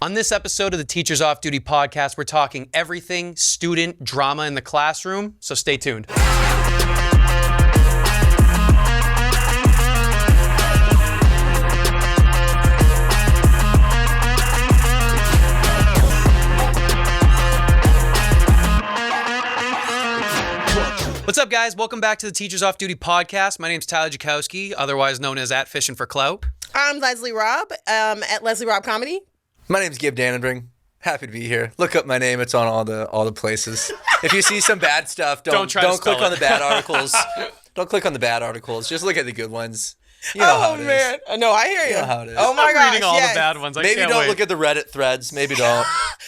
On this episode of the Teachers Off Duty podcast, we're talking everything student drama in the classroom, so stay tuned. What's up, guys? Welcome back to the Teachers Off Duty podcast. My name's Tyler Jackowski, otherwise known as @Fishing for Clout. I'm Leslie Robb, at Leslie Robb Comedy. My name's Gabe Dannenbring. Happy to be here. Look up my name. It's on all the places. If you see some bad stuff, don't click on the bad articles. Don't click on the bad articles. Just look at the good ones. You know how it man. is. No, I hear you. You know how it is. Oh my I'm gosh, reading all yes. the bad ones. Maybe don't look at the Reddit threads. Maybe don't.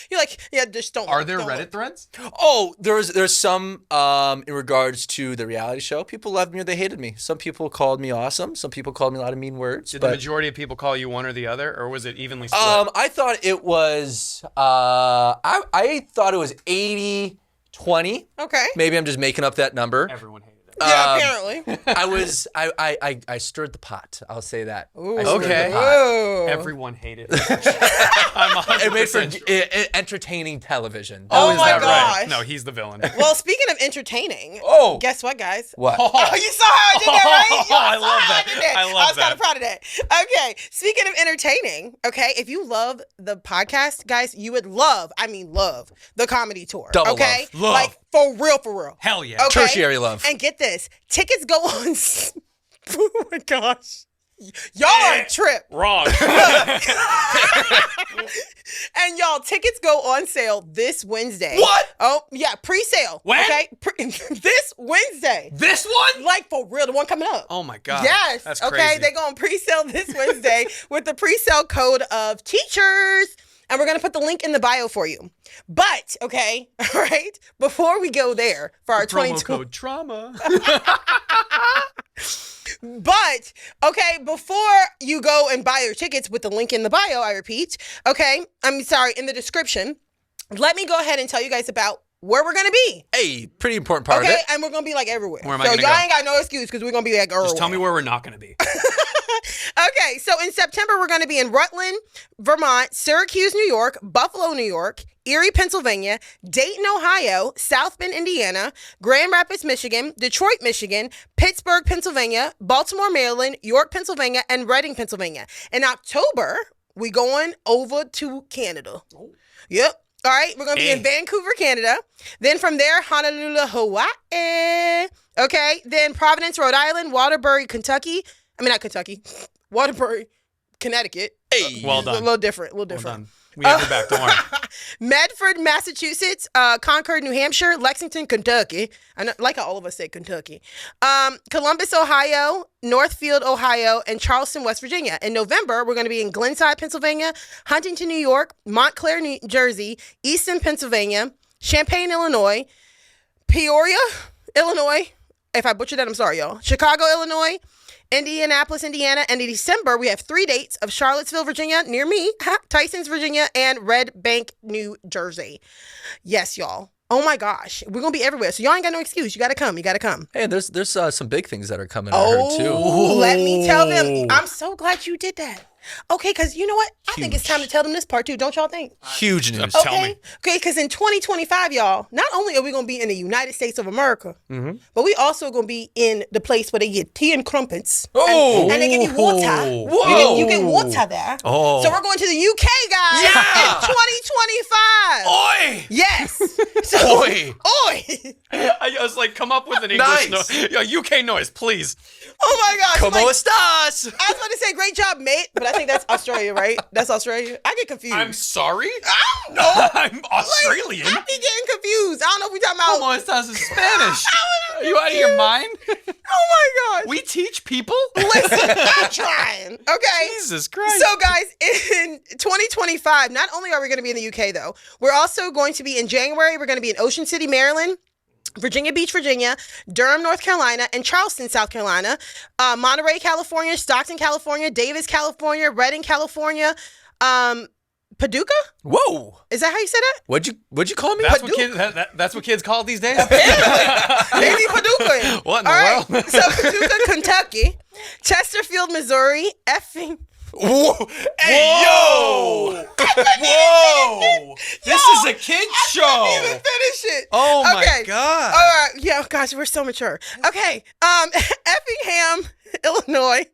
You're like, yeah, just don't. Are there don't Reddit look. threads? Oh, there's some in regards to the reality show. People loved me or they hated me. Some people called me awesome. Some people called me a lot of mean words. Did the majority of people call you one or the other, or was it evenly split? I thought it was I thought it was 80-20. Okay. Maybe I'm just making up that number. Everyone hated it. Yeah, apparently. I stirred the pot. I'll say that. Ooh. I stirred Okay. the pot. Ooh. Everyone hated it. I'm 100% It made for sure. entertaining television. Oh is my that gosh. right? No, he's the villain. Well, speaking of entertaining, Oh. guess what, guys? What? Oh, you saw how I did that, right? You I saw love how that. did that. I love I was kind that. of proud of that. Okay, speaking of entertaining, okay, if you love the podcast, guys, you would love the comedy tour. Double okay? love. Love. Like, for real. Hell yeah. Okay? Tertiary love. And get this, tickets go on. Oh my gosh. Y'all are a trip. Wrong. And y'all, tickets go on sale this Wednesday. What? Oh, yeah, pre-sale. When? Okay? This Wednesday. This one? Like, for real, the one coming up. Oh my God. Yes. That's okay, crazy. they go on pre-sale this Wednesday with the pre-sale code of teachers. And we're going to put the link in the bio for you. But, okay, all right, before we go there for our Promo 22 code trauma. But, okay, before you go and buy your tickets with the link in the bio, I repeat, okay, in the description, let me go ahead and tell you guys about where we're going to be. Hey, pretty important part Okay, of it. and we're going to be like everywhere. Where am I so gonna y'all go? ain't got no excuse because we're going to be like everywhere. Just tell me where we're not going to be. Okay, so in September, we're going to be in Rutland, Vermont, Syracuse, New York, Buffalo, New York, Erie, Pennsylvania, Dayton, Ohio, South Bend, Indiana, Grand Rapids, Michigan, Detroit, Michigan, Pittsburgh, Pennsylvania, Baltimore, Maryland, York, Pennsylvania, and Reading, Pennsylvania. In October, we going over to Canada. Yep. All right, we're going to be in Vancouver, Canada. Then from there, Honolulu, Hawaii. Okay, then Providence, Rhode Island, Waterbury, Waterbury, Connecticut. Hey. Well A done. little different. Well done. We have your back, don't worry. Medford, Massachusetts, Concord, New Hampshire, Lexington, Kentucky. I know, like how all of us say Kentucky. Columbus, Ohio, Northfield, Ohio, and Charleston, West Virginia. In November, we're going to be in Glenside, Pennsylvania, Huntington, New York, Montclair, New Jersey, Easton, Pennsylvania, Champaign, Illinois, Peoria, Illinois. If I butchered that, I'm sorry, y'all. Chicago, Illinois, Indianapolis, Indiana, and in December, we have 3 dates of Charlottesville, Virginia, near me, Tysons, Virginia, and Red Bank, New Jersey. Yes, y'all. Oh my gosh. We're going to be everywhere. So y'all ain't got no excuse. You got to come. Hey, there's some big things that are coming. I heard too. Let me tell them. I'm so glad you did that. Okay, because you know what? I think it's time to tell them this part too. Don't y'all think? Huge news. Tell me. Okay, because in 2025, y'all, not only are we going to be in the United States of America, but we also going to be in the place where they get tea and crumpets. Oh. And they give you water. Whoa. You get water there. Oh. So we're going to the UK, guys, Yeah. in 2025. Oi! Yes. So, Oi! Oi. I was like, come up with an English Nice. UK noise, please. Oh my gosh. Como Like, estas? I was about to say, great job, mate, but I think that's Australia, right? That's Australia. I get confused. I'm sorry? I don't know. I'm Australian. I be getting confused. I don't know if we talking about. Como estás in Spanish? Are you out of your mind? Oh my gosh. We teach people? Listen, I'm trying. Okay. Jesus Christ. So, guys, in 2025, not only are we going to be in the UK, though, we're also going to be in January. We're going to be in Ocean City, Maryland, Virginia Beach, Virginia, Durham, North Carolina, and Charleston, South Carolina, Monterey, California, Stockton, California, Davis, California, Redding, California, Paducah? Whoa! Is that how you say that? What'd you call me? That's what kids. That's what kids call it these days. Maybe Paducah. What in the All right. world? So Paducah, Kentucky, Chesterfield, Missouri, Whoa! Hey, yo! Whoa! This is a kid show. I didn't even finish it. Oh my God! All right. Yeah. Oh, gosh, we're so mature. Okay. Effingham, Illinois.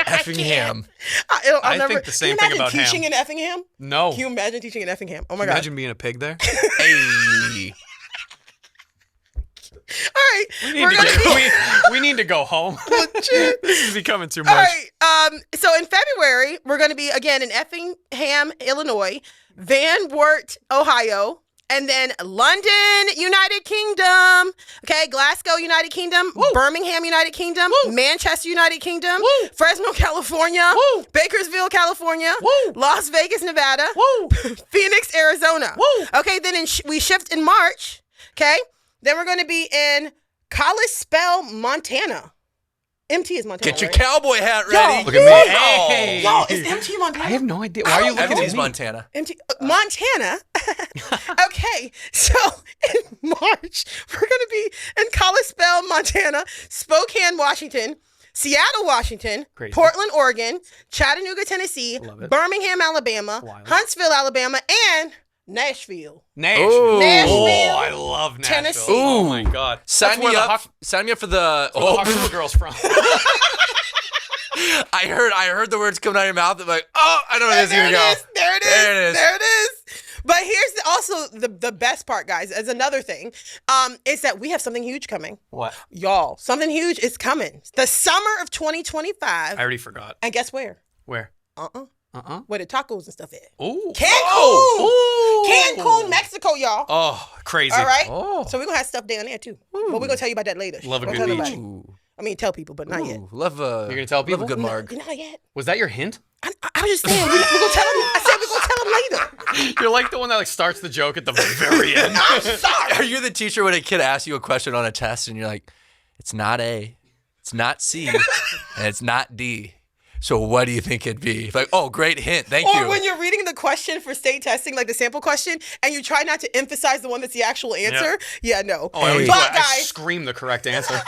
Effingham. I think the same thing about Can you imagine teaching ham. in Effingham? No. Can you imagine teaching in Effingham? Oh my God. Imagine being a pig there. Hey. All right. We need to go home. Legit. This is becoming too All much. right. So in February, we're going to be again in Effingham, Illinois, Van Wert, Ohio, and then London, United Kingdom. Okay, Glasgow, United Kingdom. Woo. Birmingham, United Kingdom. Woo. Manchester, United Kingdom. Woo. Fresno, California. Woo. Bakersville, California. Woo. Las Vegas, Nevada. Woo. Phoenix, Arizona. Woo. Okay, then we shift in March. Okay, then we're going to be in Kalispell, Montana. MT is Montana. Get your right? cowboy hat ready. Look at me. Hey. Yo, is MT Montana? I have no idea. Why are you looking at Everything's me? Montana. Montana. Okay, so in March, we're going to be in Kalispell, Montana, Spokane, Washington, Seattle, Washington, Crazy. Portland, Oregon, Chattanooga, Tennessee, Love it. Birmingham, Alabama, Wild. Huntsville, Alabama, and Nashville. Nashville. Ooh. Nashville, Oh, I love Nashville. Tennessee. Oh my God. Sign That's where me the up. Sign me up for the. where the Huxtable girl's from. I heard the words coming out of your mouth. I'm like, oh, I know where this is gonna go. There it is. There it is. There it is. But here's also the best part, guys, as another thing, is that we have something huge coming. What? Y'all, something huge is coming. The summer of 2025. I already forgot. And guess where? Where? Uh-uh. Where the tacos and stuff at. Ooh. Cancun! Oh. Cancun, Mexico, y'all. Oh, crazy. All right? Oh. So we're going to have stuff down there, too. But we're going to tell you about that later. Love a Don't good tell beach. nobody. Ooh. I mean, tell people, but not yet. Ooh, love a. You're gonna tell people? Love a good marg. Not yet. Was that your hint? I was just saying, we're going to tell them. I said we're going to tell them later. You're like the one that like starts the joke at the very end. I'm sorry. Are you the teacher when a kid asks you a question on a test and you're like, it's not A, it's not C, and it's not D. So what do you think it'd be? Like, oh, great hint. Thank you. Or when you're reading the question for state testing, like the sample question, and you try not to emphasize the one that's the actual answer. Yeah, no. Oh, I, always But do it. I guys, scream the correct answer.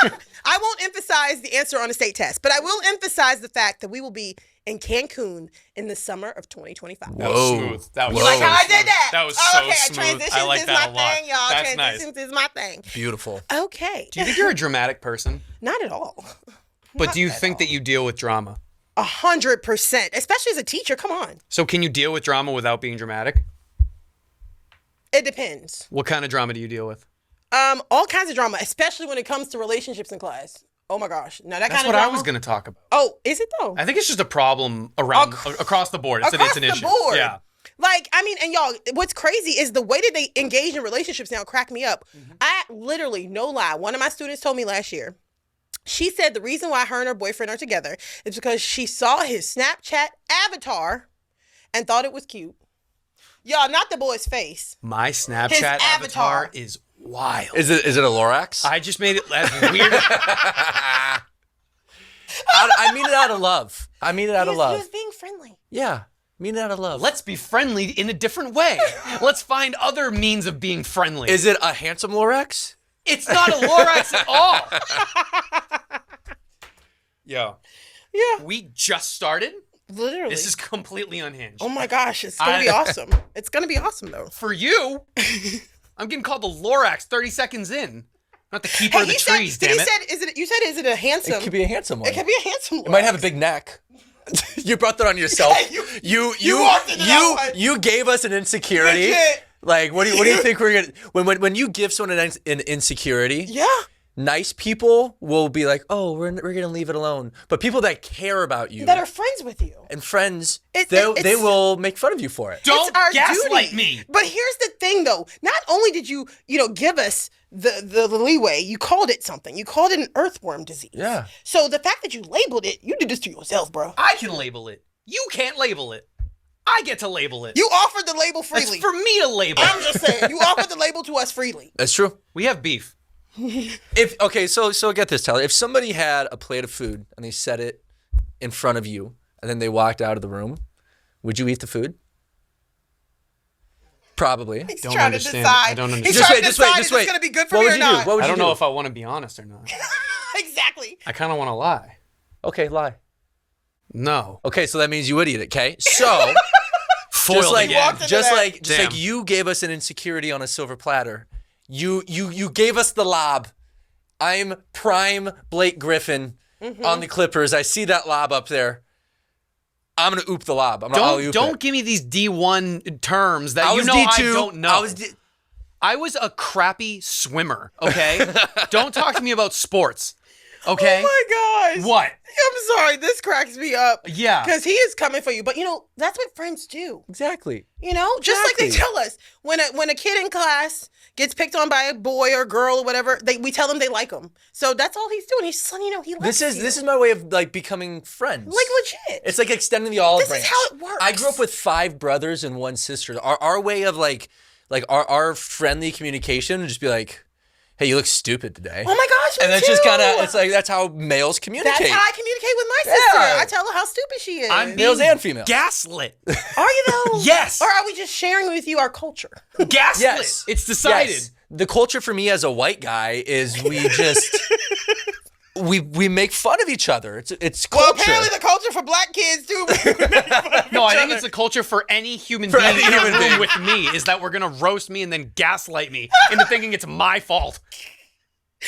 I won't emphasize the answer on a state test, but I will emphasize the fact that we will be in Cancun in the summer of 2025. That was smooth. That was You like so how I smooth. did that? That was okay, so smooth. Transitions I like is that my a lot. thing, y'all. That's Transitions is my thing. Beautiful. Okay. Do you think you're a dramatic person? Not at all. But do you think that you deal with drama? 100%, especially as a teacher. Come on. So can you deal with drama without being dramatic? It depends. What kind of drama do you deal with? All kinds of drama, especially when it comes to relationships in class. Oh my gosh. Now that That's kind of what drama. I was going to talk about. Oh, is it though? I think it's just a problem around across the board. It's Across an the issue. board. Yeah. Like, I mean, and y'all, what's crazy is the way that they engage in relationships now crack me up. I literally, no lie, one of my students told me last year, she said the reason why her and her boyfriend are together is because she saw his Snapchat avatar and thought it was cute. Y'all, not the boy's face. My Snapchat His avatar avatar. is wild. Is it a Lorax? I just made it as weird. I mean it out of love. I mean it out of He love. was being friendly. Yeah. Mean it out of love. Let's be friendly in a different way. Let's find other means of being friendly. Is it a handsome Lorax? It's not a Lorax at all. Yo. Yeah, We just started. literally. This is completely unhinged. Oh my gosh, it's gonna be awesome. It's gonna be awesome though. For you, I'm getting called the Lorax 30 seconds in. Not the keeper of the trees, damn it. Is it a handsome? It could be a handsome one. It could be a handsome. It might have a big neck. You brought that on yourself. You opted it out. You gave us an insecurity. Legit. Like, what do you think we're gonna when you give someone an insecurity? Yeah. Nice people will be like, oh, we're gonna leave it alone. But people that care about you That are friends with you. and friends, It's- they will make fun of you for it. Don't It's our gaslight duty. me. But here's the thing, though. Not only did you give us the leeway, you called it something. You called it an earthworm disease. Yeah. So the fact that you labeled it, you did this to yourself, bro. I can label it. You can't label it. I get to label it. You offered the label freely. It's for me to label. I'm just saying, you offered the label to us freely. That's true. We have beef. So get this, Tyler. If somebody had a plate of food and they set it in front of you and then they walked out of the room, would you eat the food? Probably. He's Don't trying understand. to decide. I don't He's understand. trying to Just wait, decide just if wait. it's going to be good for What me would or you do? not. What would I you don't know do? if I want to be honest or not. Exactly. I kind of want to lie. Okay, lie. No. Okay, so that means you would eat it, okay? So, Foiled again. just like Damn. you gave us an insecurity on a silver platter, you gave us the lob. I'm prime Blake Griffin on the Clippers. I see that lob up there. I'm gonna oop the lob. Don't give me these D1 terms that I you was know D2. I don't know. I was a crappy swimmer, okay? Don't talk to me about sports, okay? Oh my gosh. What? I'm sorry. This cracks me up. Yeah. Because he is coming for you. But, that's what friends do. Exactly. Just like they tell us. When a kid in class gets picked on by a boy or girl or whatever, we tell them they like him. So that's all he's doing. He's just letting you know he likes you. This is my way of like becoming friends. Like legit. It's like extending the olive branch. This is how it works. I grew up with 5 brothers and 1 sister. Our way of like our friendly communication would just be like, hey, you look stupid today. Oh my gosh, me and that's too. just kind of, it's like, that's how males communicate. That's how I communicate with my sister. I tell her how stupid she is. I'm Males and females. gaslit. Are you though? Yes. Or are we just sharing with you our culture? Gaslit. Yes. It's decided. Yes. The culture for me as a white guy is we just we make fun of each other. It's culture. Well, apparently the culture for black kids too. No, I think it's the culture for any human being in a room with me is that we're going to roast me and then gaslight me into thinking it's my fault.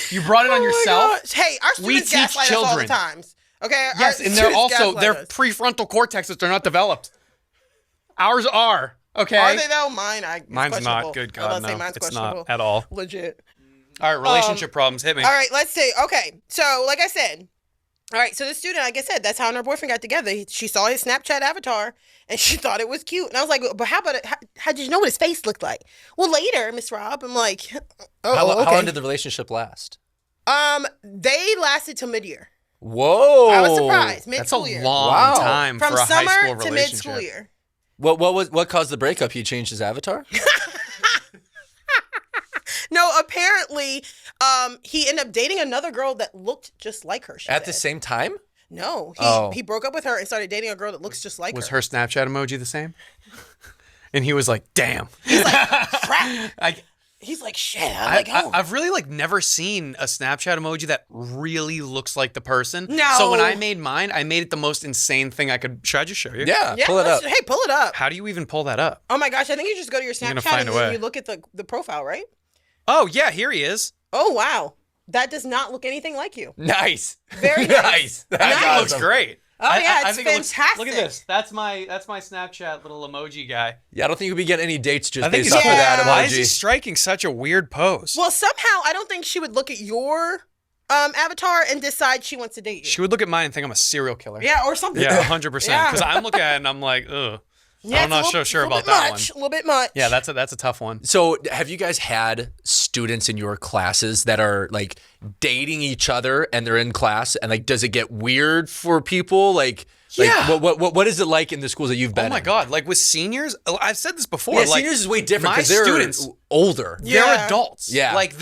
You brought it on yourself. Gosh. Hey, our students gaslight us all the times. Okay? Yes, and they're also, their prefrontal cortexes are not developed. Ours are. Okay. Are they though? Mine's not. Good God, no. Mine's it's questionable. not at all. Legit. All right, relationship problems. Hit me. All right, let's see. Okay, so like I said, all right, so the student, like I said, that's how her and her boyfriend got together. She saw his Snapchat avatar and she thought it was cute. And I was like, but how about it? How did you know what his face looked like? Well, later, Miss Rob, I'm like, How okay. long did the relationship last? They lasted till mid-year. Whoa. I was surprised. That's a Mid-school year. long time From for a high school summer relationship. to mid-school year. What caused the breakup? He changed his avatar? No, apparently, he ended up dating another girl that looked just like her. At the same time? No, he broke up with her and started dating a girl that looks just like her. Was her Snapchat emoji the same? And he was like, damn. He's like, crap. He's like, shit. I've really never seen a Snapchat emoji that really looks like the person. No. So when I made mine, I made it the most insane thing I could. Should I just show you? Yeah, pull it up. Hey, pull it up. How do you even pull that up? Oh my gosh, I think you just go to your Snapchat find and a way. then you look at the profile, right? Oh, yeah, here he is. Oh, wow. That does not look anything like you. Nice. Very nice. That looks great. Oh, yeah, it's think fantastic. Look at this. That's my Snapchat little emoji guy. Yeah, I don't think you'll be getting any dates just I think based off of that emoji. Why is he striking such a weird pose? Well, somehow, I don't think she would look at your avatar and decide she wants to date you. She would look at mine and think I'm a serial killer. Yeah, or something. Yeah, 100%. Because I'm looking at it and I'm like, ugh. Yeah, I'm not so sure about that one. A little bit much. Yeah, that's a tough one. So have you guys had students in your classes that are like dating each other and they're in class and like, does it get weird for people? Yeah. What is it like in the schools that you've been in? Oh my God. Like with seniors, I've said this before. Yeah, seniors is way different my because they're students, older. They're adults. Yeah. Like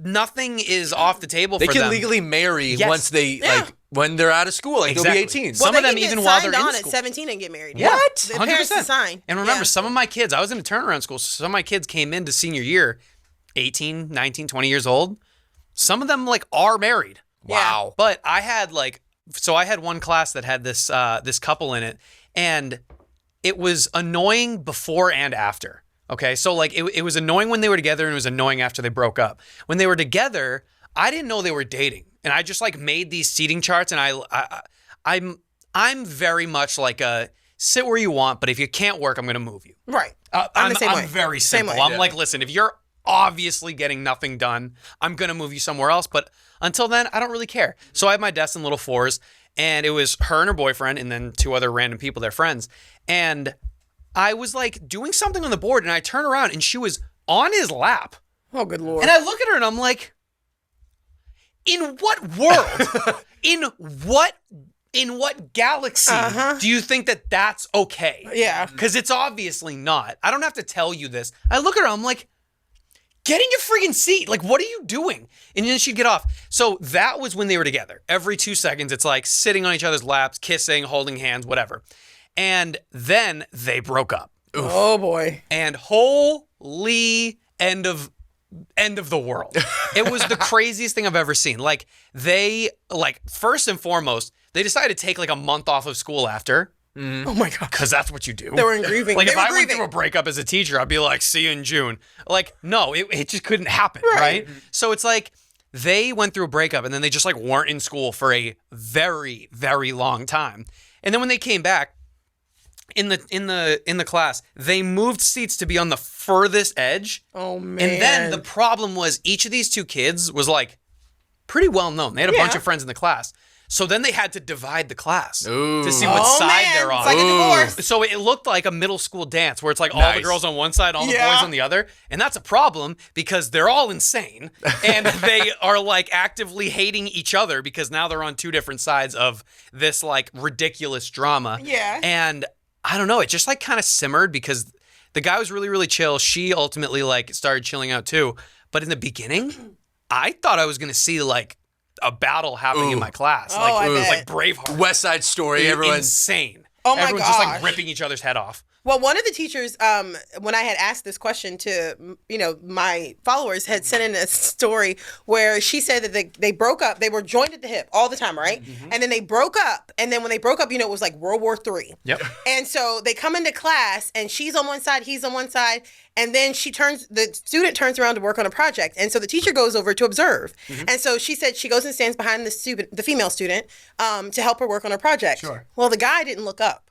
nothing is off the table They for can them. legally marry Yes. once they when they're out of school. Like they'll be 18. Well, Some they of them can get even while they're signed in on school. at 17 and get married. Yeah. What? The 100%. parents can sign. And remember, some of my kids, I was in a turnaround school, so some of my kids came into senior year 18, 19, 20 years old. Some of them are married. Wow. But I had I had one class that had this couple in it, and it was annoying before and after. Okay, so it was annoying when they were together, and it was annoying after they broke up. When they were together, I didn't know they were dating, and I just made these seating charts, and I'm very much like a sit where you want, but if you can't work, I'm going to move you. Right. I'm the same way. very Same simple. way. I'm like, listen, if you're obviously getting nothing done, I'm going to move you somewhere else. But until then, I don't really care. So I have my desk in little fours, and it was her and her boyfriend and then 2 other random people, their friends. And I was doing something on the board, and I turn around and she was on his lap. Oh, good Lord. And I look at her and I'm like, in what world, in what galaxy do you think that that's okay? Yeah. Because it's obviously not. I don't have to tell you this. I look at her, I'm like, get in your friggin' seat. What are you doing? And then she'd get off. So that was when they were together. Every 2 seconds, it's sitting on each other's laps, kissing, holding hands, whatever. And then they broke up. Oof. Oh, boy. And holy end of the world. It was the craziest thing I've ever seen. First and foremost, They decided to take like a month off of school after. Oh my God. Because that's what you do. They were in grieving. Like, They if were I grieving. went through a breakup as a teacher, I'd be like, see you in June. Like, no, it just couldn't happen, right? So it's like they went through a breakup and then they just like weren't in school for a very, very long time. And then when they came back in the class, they moved seats to be on the furthest edge. Oh, man. And then the problem was each of these two kids was like pretty well known. They had a bunch of friends in the class. So then they had to divide the class to see what side they're on. It's like a divorce. So it looked like a middle school dance where it's like all the girls on one side, all the boys on the other. And that's a problem because they're all insane. And they are like actively hating each other because now they're on two different sides of this like ridiculous drama. Yeah. And I don't know, it just like kind of simmered because the guy was really, really chill. She ultimately like started chilling out too. But in the beginning, I thought I was going to see like a battle happening in my class. I bet. Like Braveheart. West Side Story. Everyone's insane. Oh my Everyone's just like gosh. ripping each other's head off. Well, one of the teachers, when I had asked this question to, my followers, had sent in a story where she said that they broke up. They were joined at the hip all the time, right? And then they broke up. And then when they broke up, it was like World War III. Yep. And so they come into class and she's on one side, he's on one side. And then the student turns around to work on a project. And so the teacher goes over to observe. And so she said she goes and stands behind the female student to help her work on her project. Sure. Well, the guy didn't look up.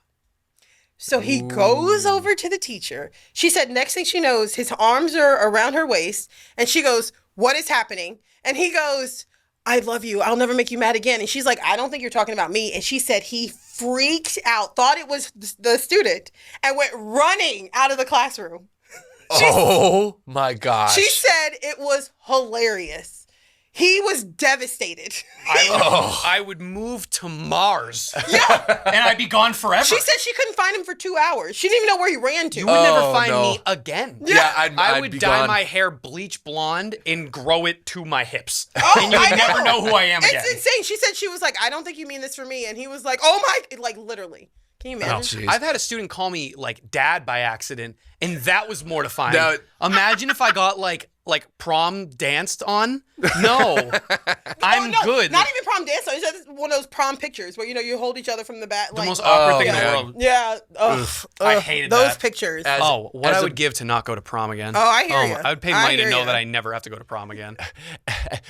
So he goes over to the teacher. She said next thing she knows, his arms are around her waist. And she goes, what is happening? And he goes, I love you. I'll never make you mad again. And she's like, I don't think you're talking about me. And she said he freaked out, thought it was the student, and went running out of the classroom. Oh my gosh. She said it was hilarious. He was devastated. I would move to Mars. Yeah. And I'd be gone forever. She said she couldn't find him for 2 hours. She didn't even know where he ran to. You would never find me again. Yeah, I I'd would be dye gone. my hair bleach blonde and grow it to my hips. Oh, and you would I never know who I am again. It's insane. She said she was like, I don't think you mean this for me. And he was like, oh my, like literally. Can you imagine? I've had a student call me like dad by accident, and that was mortifying. No. Imagine if I got like prom danced on. No, I'm good. Not even prom dance. It's just one of those prom pictures where you hold each other from the back. The most awkward thing in the man. world. Yeah. I hated those that. pictures. What I would give to not go to prom again. Oh, I hear ya. I would pay I money to hear know ya. that I never have to go to prom again.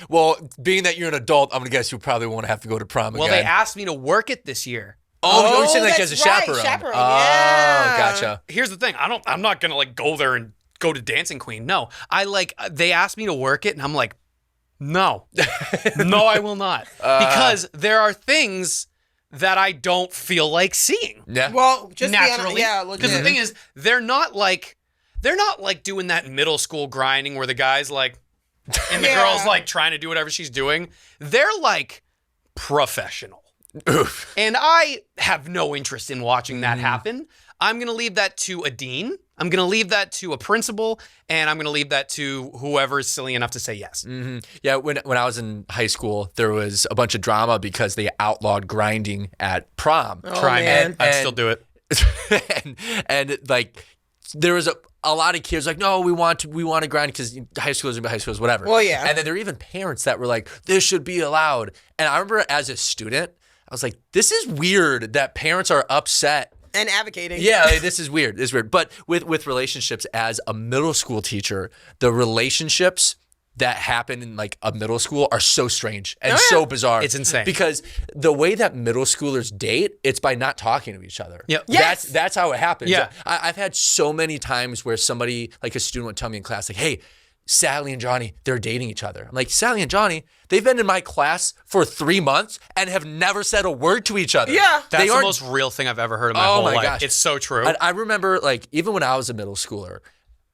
Well, being that you're an adult, I'm going to guess you probably won't have to go to prom Well, again. they asked me to work it this year. Oh, you're saying like that's as a right, chaperone. chaperone, Oh, yeah. gotcha. Here's the thing. I'm not gonna like go there and go to Dancing Queen. No, they asked me to work it, and I'm like, no, no, I will not, because there are things that I don't feel like seeing. Yeah. Well, just Naturally, legit. because the thing is, they're not like doing that middle school grinding where the guy's like, and the Yeah. girl's like trying to do whatever she's doing. They're like professional. Oof. And I have no interest in watching that happen. I'm going to leave that to a dean. I'm going to leave that to a principal, and I'm going to leave that to whoever is silly enough to say yes. Mm-hmm. Yeah, when I was in high school, there was a bunch of drama because they outlawed grinding at prom. Try me. man. I'd still do it. and like there was a lot of kids like, no, we want to grind because high schools, whatever. Well, yeah. And then there were even parents that were like, this should be allowed. And I remember as a student, I was like, this is weird that parents are upset. And advocating. Yeah, like, this is weird. It's weird. But with relationships, as a middle school teacher, the relationships that happen in like a middle school are so strange and so bizarre. It's insane. Because the way that middle schoolers date, it's by not talking to each other. Yep. Yes. That's how it happens. Yeah. I've had so many times where somebody, like a student would tell me in class, like, hey, Sally and Johnny, they're dating each other. I'm like, Sally and Johnny, they've been in my class for 3 months and have never said a word to each other. Yeah. That's They the aren't- most real thing I've ever heard in my Oh whole my life. gosh. It's so true. I remember, like, even when I was a middle schooler,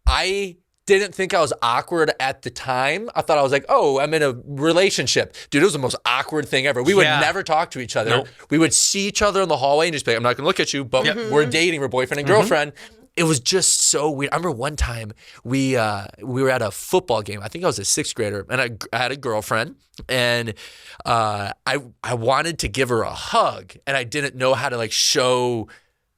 I didn't think I was awkward at the time. I thought I was like, oh, I'm in a relationship. Dude, it was the most awkward thing ever. We would Yeah. never talk to each other. Nope. We would see each other in the hallway and just be like, I'm not going to look at you, but we're dating. We're boyfriend and girlfriend. It was just so weird. I remember one time we were at a football game. I think I was a 6th grader, and I had a girlfriend, and I wanted to give her a hug, and I didn't know how to like show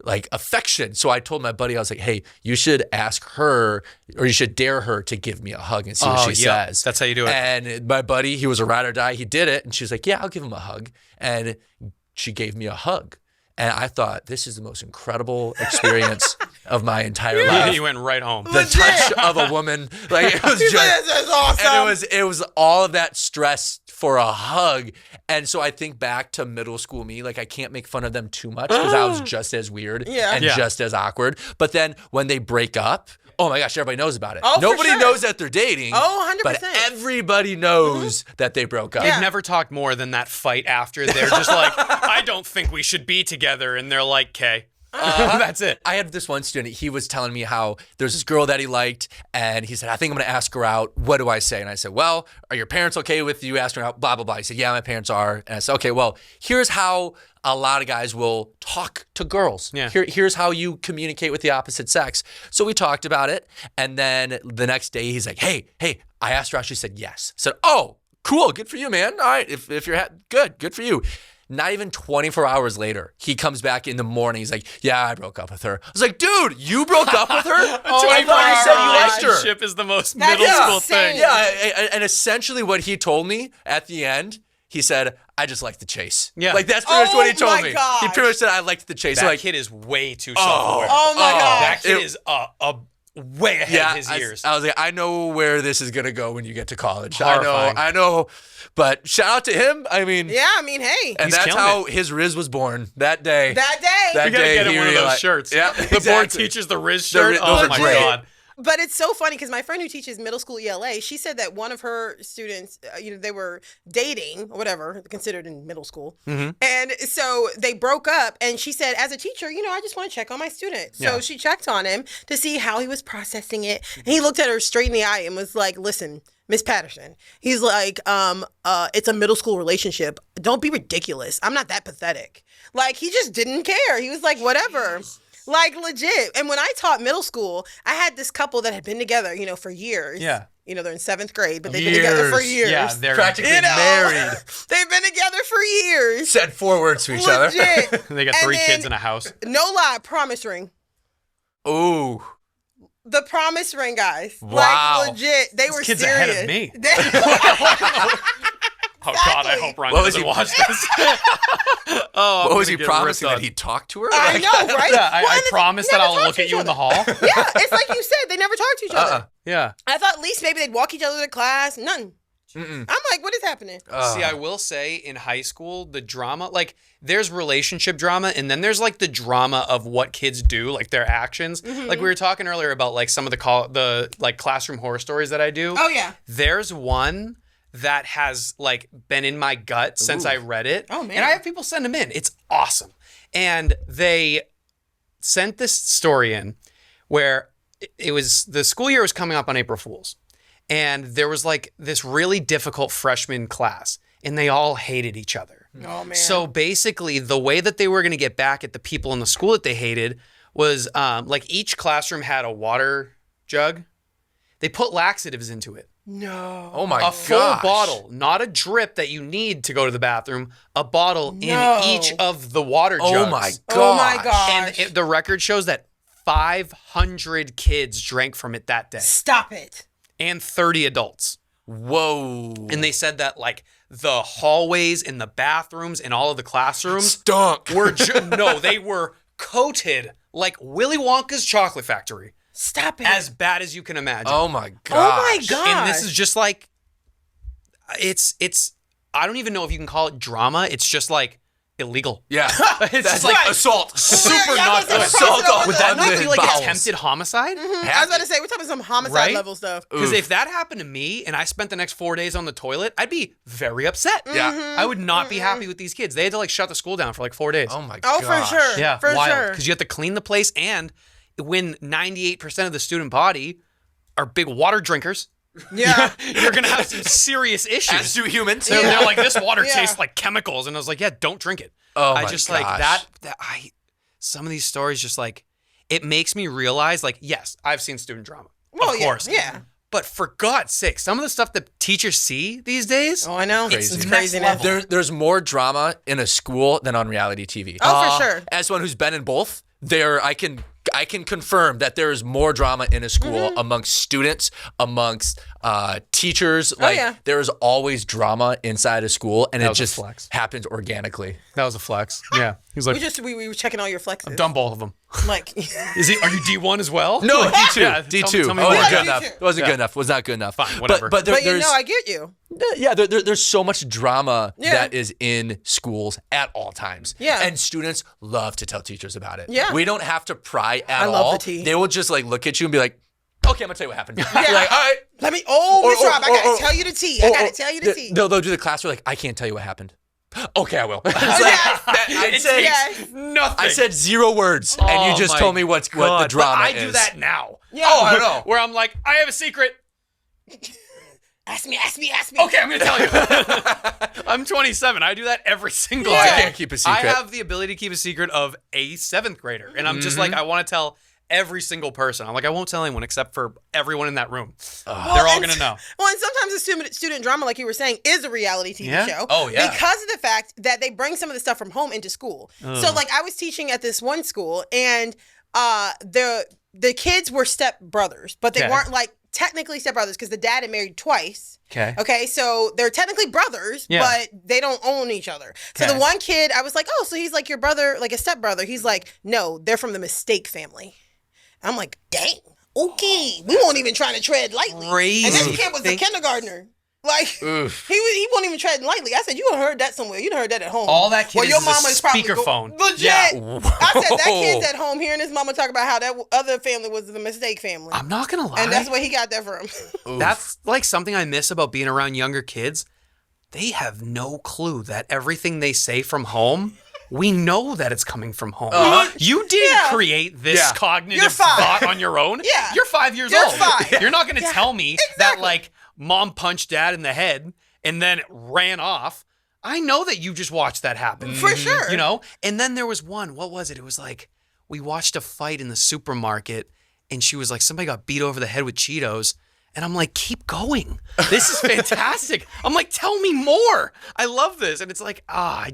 like affection. So I told my buddy, I was like, hey, you should ask her, or you should dare her to give me a hug and see what she yeah. says. That's how you do it. And my buddy, he was a ride or die. He did it, and she was like, yeah, I'll give him a hug. And she gave me a hug. And I thought, this is the most incredible experience of my entire life. You went right home. The touch of a woman, like it was just, This is awesome. and it was all of that stress for a hug. And so I think back to middle school me, like I can't make fun of them too much because I was just as weird and just as awkward. But then when they break up, oh my gosh, everybody knows about it. Oh, Nobody for sure. knows that they're dating. Oh, 100%. But everybody knows that they broke up. They've never talked more than that fight after. They're just like, I don't think we should be together. And they're like, okay. That's it. I had this one student, he was telling me how there's this girl that he liked, and he said, I think I'm going to ask her out. What do I say? And I said, well, are your parents okay with you asking her out? Blah, blah, blah. He said, yeah, my parents are. And I said, okay, well, here's how a lot of guys will talk to girls. Yeah. Here's how you communicate with the opposite sex. So we talked about it, and then the next day he's like, hey, I asked her out. She said yes. I said, oh, cool, good for you, man. All right, if you're good for you. Not even 24 hours later, he comes back in the morning. He's like, yeah, I broke up with her. I was like, dude, you broke up with her? Oh I thought you said you liked her. Relationship is the most That's middle school insane. thing. Yeah, and essentially what he told me at the end, he said, I just like the chase. Yeah. Like that's pretty much what he told my me. gosh. He pretty much said, I liked the chase. That Like, kid is way too self-aware. Oh my gosh. That kid is way ahead of his years. I was like, I know where this is gonna go when you get to college. Horrifying. I know. But shout out to him. I mean, Yeah, I mean, hey. and He's that's killing how his Riz was born that day. That day. That We gotta day get him he one of those realized- shirts. Yeah, The board exactly. teaches the Riz shirt. those Oh are my great. God. But it's so funny because my friend who teaches middle school ELA, she said that one of her students, they were dating or whatever, considered in middle school. Mm-hmm. And so they broke up. And she said, as a teacher, I just want to check on my student. So Yeah. she checked on him to see how he was processing it. And he looked at her straight in the eye and was like, listen, Miss Patterson. He's like, it's a middle school relationship. Don't be ridiculous. I'm not that pathetic. Like, he just didn't care. He was like, whatever. Like, legit. And when I taught middle school, I had this couple that had been together, for years. Yeah. They're in 7th grade, but they've been together for years. Yeah, they're Practically You know? married. They've been together for years. Said 4 words to each other. Legit. They got And 3 then- kids in a house. No lie, promise ring. Ooh. The promise ring, guys. Wow. Like, legit. They were kid's serious. ahead of me. They- Oh God, I Exactly. hope Ron What was doesn't he- watch this. Oh, What was he I'm gonna get promising? ripped That on. he'd talk to her? I Like- know, right? Yeah, Well, I and promise they that never I'll talk look to at each you in the other. hall. Yeah, it's like you said. They never talk to each other. Yeah. I thought at least maybe they'd walk each other to class. None. I'm like, what is happening? See, I will say in high school, the drama, like there's relationship drama and then there's like the drama of what kids do, like their actions. Like we were talking earlier about like some of the like classroom horror stories that I do. Oh, yeah. There's one that has like been in my gut since I read it. Oh, man. And I have people send them in. It's awesome. And they sent this story in where it was the school year was coming up on April Fool's. And there was like this really difficult freshman class and they all hated each other. Oh, man. So basically the way that they were going to get back at the people in the school that they hated was like each classroom had a water jug. They put laxatives into it. No. Oh my A gosh. full bottle, not a drip that you need to go to the bathroom, a bottle No. in each of the water jugs. Oh my gosh. Oh, my gosh. And the record shows that 500 kids drank from it that day Stop it. and 30 adults. Whoa. And they said that like the hallways and the bathrooms and all of the classrooms Stunk. were they were coated like Willy Wonka's chocolate factory. Stop it. As bad as you can imagine. Oh my gosh. Oh my god. And this is just like it's I don't even know if you can call it drama. It's just like illegal. Yeah. It's That's just like like assault. super Yeah, not that's good. Assault on Would that not the be like bowels. attempted homicide? I was about to say, we're talking some homicide Right? level stuff. Because if that happened to me and I spent the next 4 days on the toilet, I'd be very upset. Yeah. I would not be happy with these kids. They had to like shut the school down for like 4 days. Oh my Oh, gosh. for sure. Yeah, For wild. sure. Because you have to clean the place, and when 98% of the student body are big water drinkers, Yeah. you're gonna have some serious issues. As do humans. They're like, this water Yeah. tastes like chemicals, and I was like, yeah, don't drink it. Oh I my just gosh. like that. Some of these stories just like it makes me realize, like, yes, I've seen student drama, Well, of yeah, course, yeah. But for God's sake, some of the stuff that teachers see these days, Oh, I know. Crazy. It's Next craziness. level. There's more drama in a school than on reality TV. Oh, for sure. As someone who's been in both, I can I can confirm that there is more drama in a school amongst students, amongst teachers. Like there is always drama inside a school, and it just happens organically. That was a flex. Yeah, he was like, we were checking all your flexes. I've done both of them. Like, are you D1 as well? No, D2. Yeah, D2. tell me Oh, more. wasn't good enough. It wasn't good enough. Was not good enough. Fine, whatever. but I get you. Yeah, there's so much drama that is in schools at all times. Yeah. And students love to tell teachers about it. Yeah. We don't have to pry at all. I love the tea. They will just like look at you and be like, okay, I'm gonna tell you what happened. You're like, all right. Let me, Miss Rob, I gotta tell you the tea. I gotta tell you the tea. They'll do the class. They're like, I can't tell you what happened. Okay, I will. Nothing. I said 0 words, and you just told me what the drama is. I do that now. Yeah. Oh, I know. Where I'm like, I have a secret. Ask me. Okay, I'm gonna tell you. I'm 27. I do that every single day. I can't keep a secret. I have the ability to keep a secret of a 7th grader, and I'm just like, I want to tell every single person. I'm like, I won't tell anyone except for everyone in that room. They're all gonna know. Well, and sometimes the student drama, like you were saying, is a reality TV show. Oh, yeah. Because of the fact that they bring some of the stuff from home into school. So, like, I was teaching at this one school, and the kids were step brothers, but they weren't like technically step brothers because the dad had married twice. Okay, so they're technically brothers, but they don't own each other. So the one kid, I was like, oh, so he's like your brother, like a step brother. He's like, no, they're from the mistake family. I'm like, dang, okay, we won't even try to tread lightly. Crazy. And this kid was the kindergartner. Like, he won't even tread lightly. I said, you heard that somewhere. You heard that at home. All that kid your is mama a probably speakerphone. Legit. Yeah. I said, that kid's at home hearing his mama talk about how that other family was the mistake family. I'm not gonna lie. And that's where he got that from. That's like something I miss about being around younger kids. They have no clue that everything they say from home, we know that it's coming from home. You didn't create this cognitive thought on your own. You're 5 years old. 5. You're not going to tell me that, like, mom punched dad in the head and then ran off. I know that you just watched that happen. For sure. You know? And then there was one. What was it? It was like, we watched a fight in the supermarket, and she was like, somebody got beat over the head with Cheetos. And I'm like, keep going. This is fantastic. I'm like, tell me more. I love this. And it's like, I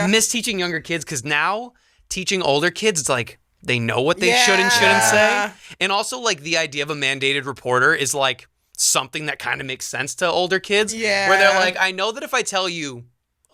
miss teaching younger kids because now teaching older kids, it's like they know what they should and shouldn't say. And also, like, the idea of a mandated reporter is like something that kind of makes sense to older kids. Where they're like, I know that if I tell you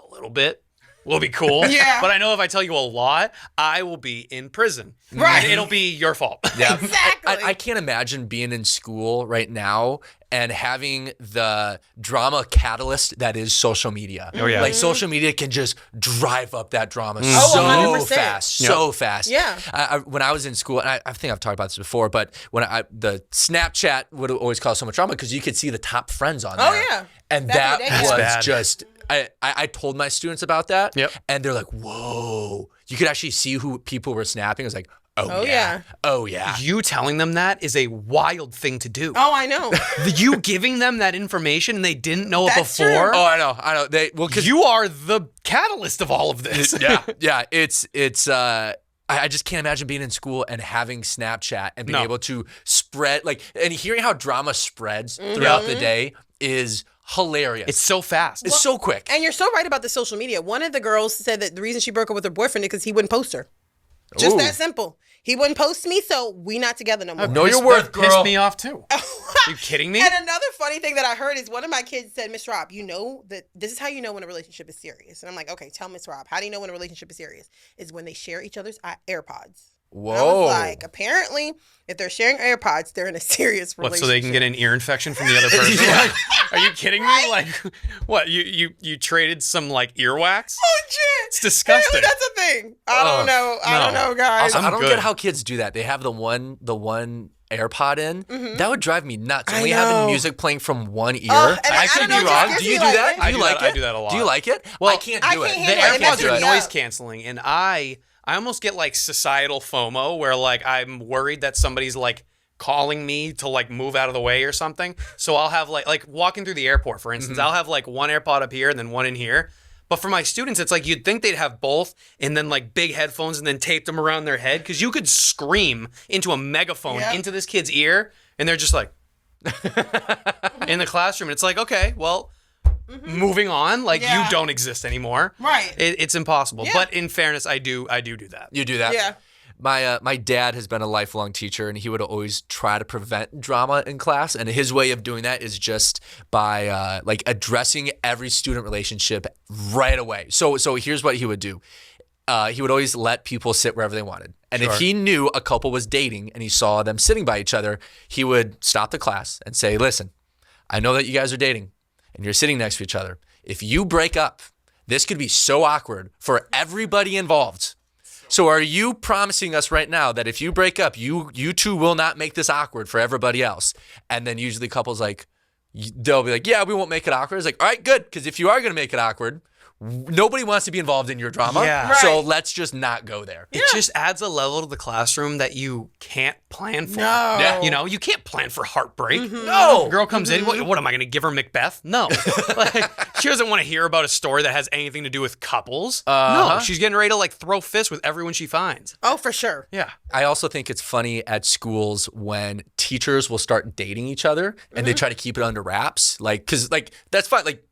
a little bit, we'll be cool. But I know if I tell you a lot, I will be in prison. Right. And it'll be your fault. Yeah. Exactly. I can't imagine being in school right now and having the drama catalyst that is social media. Oh, yeah. Like, social media can just drive up that drama so 100%. fast, so fast. Yeah. When I was in school, and I think I've talked about this before, but the Snapchat would always cause so much drama because you could see the top friends on there. Oh, yeah. And Back that in the day, was bad. just... I told my students about that, and they're like, whoa. You could actually see who people were snapping. I was like, oh yeah. You telling them that is a wild thing to do. Oh, I know. You giving them that information and they didn't know it That's before. true. Oh, I know. Cause You are the catalyst of all of this. yeah. It's I just can't imagine being in school and having Snapchat and being able to spread, like, and hearing how drama spreads throughout the day is hilarious. It's so fast. It's so quick. And you're so right about the social media. One of the girls said that the reason she broke up with her boyfriend is because he wouldn't post her. Just that simple. He wouldn't post me, so we not together no more. Know your worth, girl. Pissed me off too. Are you kidding me? And another funny thing that I heard is one of my kids said, Miss Rob, you know that this is how you know when a relationship is serious. And I'm like, okay, tell Miss Rob, how do you know when a relationship is serious? Is when they share each other's AirPods. Whoa. I was like, apparently, if they're sharing AirPods, they're in a serious relationship. What, so they can get an ear infection from the other person? Like, are you kidding me? Like, what, you traded some, like, earwax? Legit. It's disgusting. Apparently that's a thing. I don't know. I don't know, guys. Also, I don't good. get how kids do that. They have the one AirPod in. That would drive me nuts. I Only know. having music playing from one ear. And I I could don't be know, wrong. just Do you gets do me that? like- Do you like it? I do that a lot. Do you like it? Well, I can't do I it. can't The handle it. It AirPods messes are me noise up. canceling, and I almost get like societal FOMO where like I'm worried that somebody's like calling me to like move out of the way or something. So I'll have like walking through the airport, for instance, I'll have like one AirPod up here and then one in here. But for my students, it's like you'd think they'd have both and then like big headphones and then tape them around their head because you could scream into a megaphone into this kid's ear and they're just like in the classroom. And it's like, okay, well, moving on. Like you don't exist anymore. Right. It's impossible. But in fairness, I do that. You do that? Yeah. My dad has been a lifelong teacher, and he would always try to prevent drama in class. And his way of doing that is just by like addressing every student relationship right away. So here's what he would do. He would always let people sit wherever they wanted. And if he knew a couple was dating and he saw them sitting by each other, he would stop the class and say, listen, I know that you guys are dating and you're sitting next to each other. If you break up, this could be so awkward for everybody involved. So are you promising us right now that if you break up, you two will not make this awkward for everybody else? And then usually couples like, they'll be like, yeah, we won't make it awkward. It's like, all right, good. Because if you are going to make it awkward, nobody wants to be involved in your drama. Yeah. So let's just not go there. It just adds a level to the classroom that you can't plan for. No. Yeah. You know, you can't plan for heartbreak. No. Girl comes in, what am I going to give her Macbeth? No. Like, she doesn't want to hear about a story that has anything to do with couples. No, she's getting ready to like throw fists with everyone she finds. Oh, for sure. Yeah. I also think it's funny at schools when teachers will start dating each other and they try to keep it under wraps. Like, cause like, that's fine. Like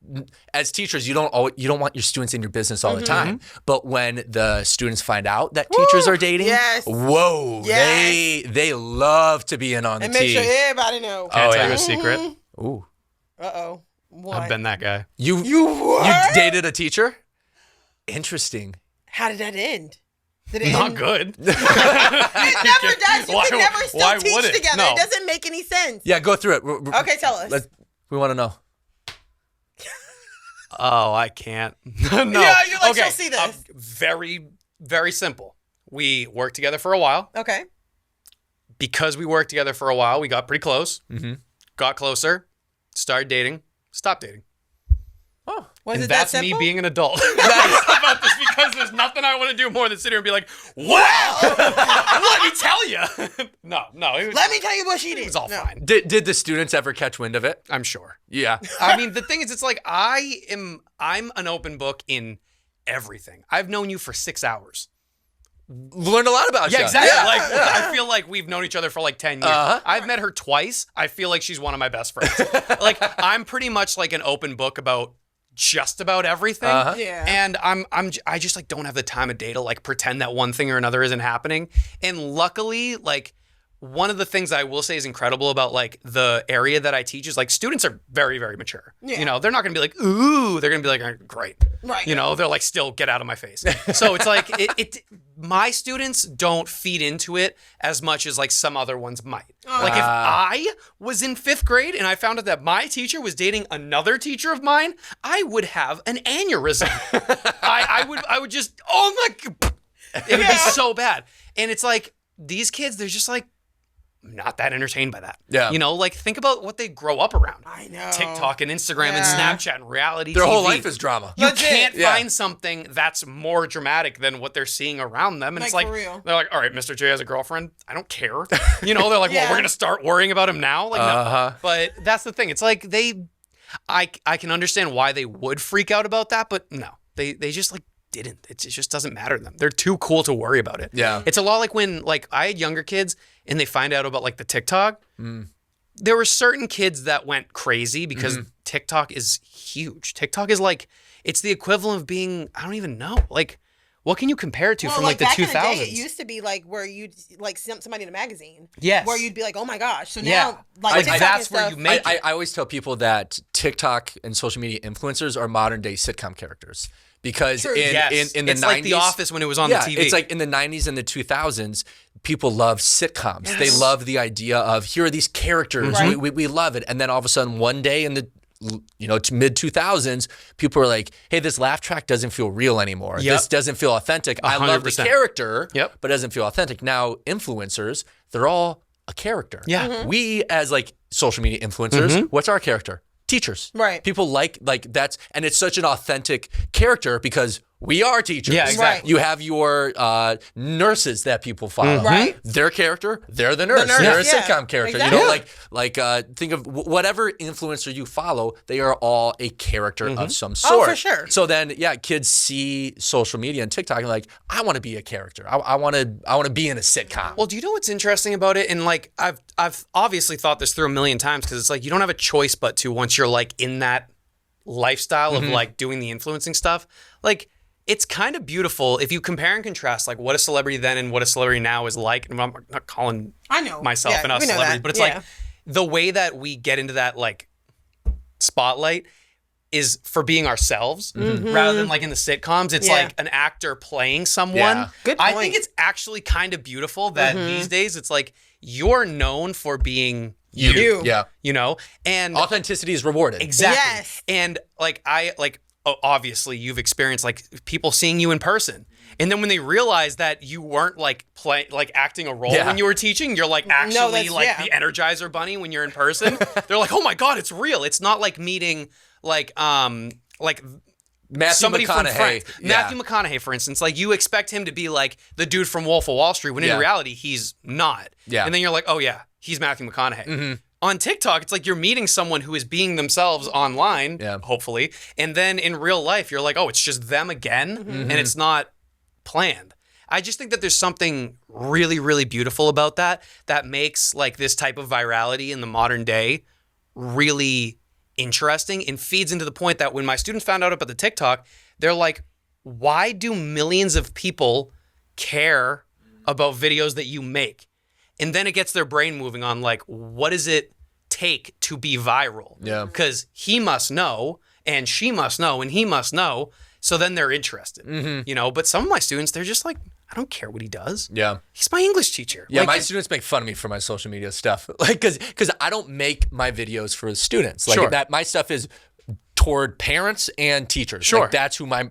as teachers, you don't want your students in your business all the time. But when the students find out that teachers are dating, whoa, they love to be in on the And tea. make sure everybody know. Can I tell you a secret? Ooh. Uh-oh. What? I've been that guy. You what? You dated a teacher? Interesting. How did that end? Did it Not end? good. It never does. You Why- can never why still would teach it? together. No. It doesn't make any sense. Yeah, go through it. Okay, tell us. We want to know. Oh, I can't. No. Yeah, you're like, okay. she'll see this. Very, very simple. We worked together for a while. Okay. Because we worked together for a while, we got pretty close. Mm-hmm. Got closer. Started dating. Stopped dating. Oh. Was And it that that's simple? me being an adult. About this because there's nothing I want to do more than sit here and be like, wow, let me tell you. No, it was, Let me tell you what she did. it was all No. fine. Did the students ever catch wind of it? I'm sure. Yeah. I mean, the thing is, it's like I'm an open book in everything. I've known you for 6 hours. Learned a lot about you. Yeah, exactly. Yeah. Like I feel like we've known each other for like 10 years. I've met her twice. I feel like she's one of my best friends. Like I'm pretty much like an open book about just about everything. Yeah. And I just like don't have the time of day to like pretend that one thing or another isn't happening. And luckily, like one of the things I will say is incredible about like the area that I teach is like students are very, very mature. Yeah. You know, they're not gonna be like, ooh, they're gonna be like, great. Right. You know, they're like, still get out of my face. So it's like my students don't feed into it as much as like some other ones might. Like if I was in 5th grade and I found out that my teacher was dating another teacher of mine, I would have an aneurysm. I would just, oh my God. It would be so bad. And it's like, these kids, they're just like, not that entertained by that. Yeah. You know, like think about what they grow up around. I know. TikTok and Instagram and Yeah. Snapchat and reality Their TV. whole life is drama. You Legit. can't Yeah. find something that's more dramatic than what they're seeing around them. And Like, it's like, for real. they're like, all right, Mr. J has a girlfriend. I don't care. You know, they're like, Yeah. well, we're going to start worrying about him now. Like, no. But that's the thing. It's like I can understand why they would freak out about that, but no, they just like didn't. It just doesn't matter to them. They're too cool to worry about it. Yeah. It's a lot like when like I had younger kids and they find out about like the TikTok. There were certain kids that went crazy because TikTok is huge. TikTok is like, it's the equivalent of being, I don't even know. Like, what can you compare it to Well, from like the back 2000s? in the day, it used to be like where you'd like send somebody in a magazine. Yes. Where you'd be like, oh my gosh. So Yeah. now, like, Like, TikTok that's and where stuff, you make I always tell people that TikTok and social media influencers are modern day sitcom characters because True. in the it's 90s, like The Office when it was on the TV. It's like in the 90s and the 2000s, people loved sitcoms. They loved the idea of here are these characters. Right. We love it. And then all of a sudden one day in the mid 2000s, people were like, hey, this laugh track doesn't feel real anymore. Yep. This doesn't feel authentic. I love the 100%. character, Yep. but it doesn't feel authentic. Now, influencers, they're all a character. Yeah. We as like social media influencers, what's our character? Teachers. Right. People like that's, and it's such an authentic character because we are teachers. Yeah, exactly. You have your nurses that people follow. Right. Their character, they're the nurse. nurse, They're a yeah. sitcom character. Exactly. You know, like think of whatever influencer you follow, they are all a character of some sort. for sure. So then, yeah, kids see social media and TikTok and like, I want to be a character. I want to be in a sitcom. Well, do you know what's interesting about it? And like I've obviously thought this through a million times because it's like you don't have a choice but to once you're like in that lifestyle of like doing the influencing stuff. Like it's kind of beautiful if you compare and contrast like what a celebrity then and what a celebrity now is like. And I'm not calling myself and us celebrities, but it's like the way that we get into that like spotlight is for being ourselves rather than like in the sitcoms. It's like an actor playing someone. Yeah. Good point. I think it's actually kind of beautiful that these days it's like you're known for being you. Yeah. You know? And authenticity is rewarded. exactly. Yes. And like obviously you've experienced like people seeing you in person. And then when they realize that you weren't like acting a role when you were teaching, you're like actually the Energizer Bunny when you're in person. They're like, oh my God, it's real. It's not like meeting like Matthew somebody from McConaughey. Friends. Matthew McConaughey, for instance, like you expect him to be like the dude from Wolf of Wall Street when in reality he's not. Yeah. And then you're like, oh yeah, he's Matthew McConaughey. On TikTok, it's like you're meeting someone who is being themselves online, hopefully, and then in real life, you're like, oh, it's just them again, and it's not planned. I just think that there's something really, really beautiful about that makes like this type of virality in the modern day really interesting and feeds into the point that when my students found out about the TikTok, they're like, why do millions of people care about videos that you make? And then it gets their brain moving on like, what does it take to be viral? Yeah. Because he must know, and she must know, and he must know. So then they're interested, you know? But some of my students, they're just like, I don't care what he does. Yeah. He's my English teacher. Yeah, like, my students make fun of me for my social media stuff. Like, because I don't make my videos for students. Like that, my stuff is toward parents and teachers. Sure. Like that's who my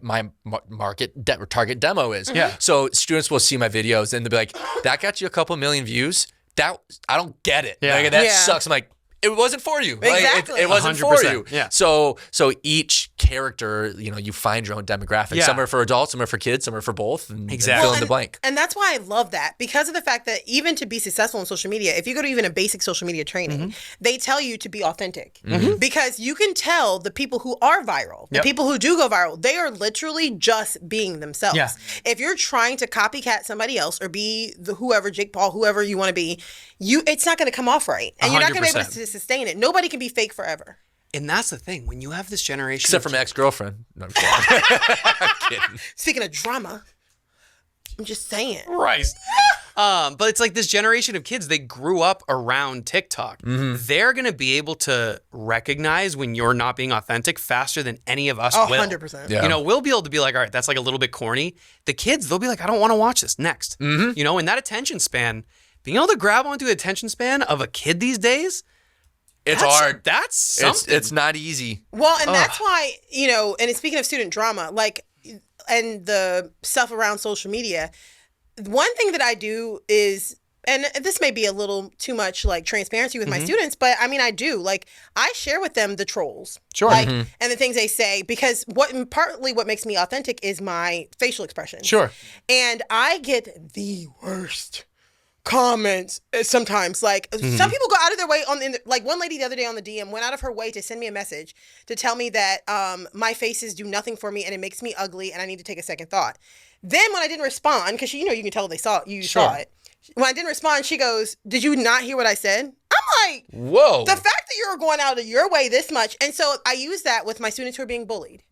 target demo is. Yeah. So students will see my videos and they'll be like, that got you a couple million views? That I don't get it. Yeah. Like, that sucks. I'm like, it wasn't for you. Exactly. Like, it wasn't for 100%. you. Yeah. So each character, you know, you find your own demographic. Yeah. Some are for adults, some are for kids, some are for both. And Exactly. fill in the blank. And that's why I love that, because of the fact that even to be successful in social media, if you go to even a basic social media training, they tell you to be authentic because you can tell the people who are viral, the people who do go viral, they are literally just being themselves. Yeah. If you're trying to copycat somebody else or be the whoever, Jake Paul, whoever you want to be, it's not going to come off right. And you're not going to be able to sustain it. Nobody can be fake forever. And that's the thing. When you have this generation... Except for my ex-girlfriend. No, I'm kidding. I'm kidding. Speaking of drama, I'm just saying. Christ. But it's like this generation of kids, they grew up around TikTok. They're going to be able to recognize when you're not being authentic faster than any of us will. 100%. Yeah. You know, we'll be able to be like, all right, that's like a little bit corny. The kids, they'll be like, I don't want to watch this. Next. You know, and that attention span, being able to grab onto the attention span of a kid these days, It's hard. That's something. It's not easy. Well, and that's why, you know, and speaking of student drama, like, and the stuff around social media, one thing that I do is, and this may be a little too much like transparency with my students, but I mean, I do, like, I share with them the trolls. Sure. Like, and the things they say, because partly what makes me authentic is my facial expressions. Sure. And I get the worst comments sometimes. Like, some people go out of their way like one lady the other day on the DM went out of her way to send me a message to tell me that my faces do nothing for me and it makes me ugly and I need to take a second thought. Then when I didn't respond, because you know, you can tell saw it. When I didn't respond, she goes, "Did you not hear what I said?" I'm like, whoa. The fact that you're going out of your way this much. And so I use that with my students who are being bullied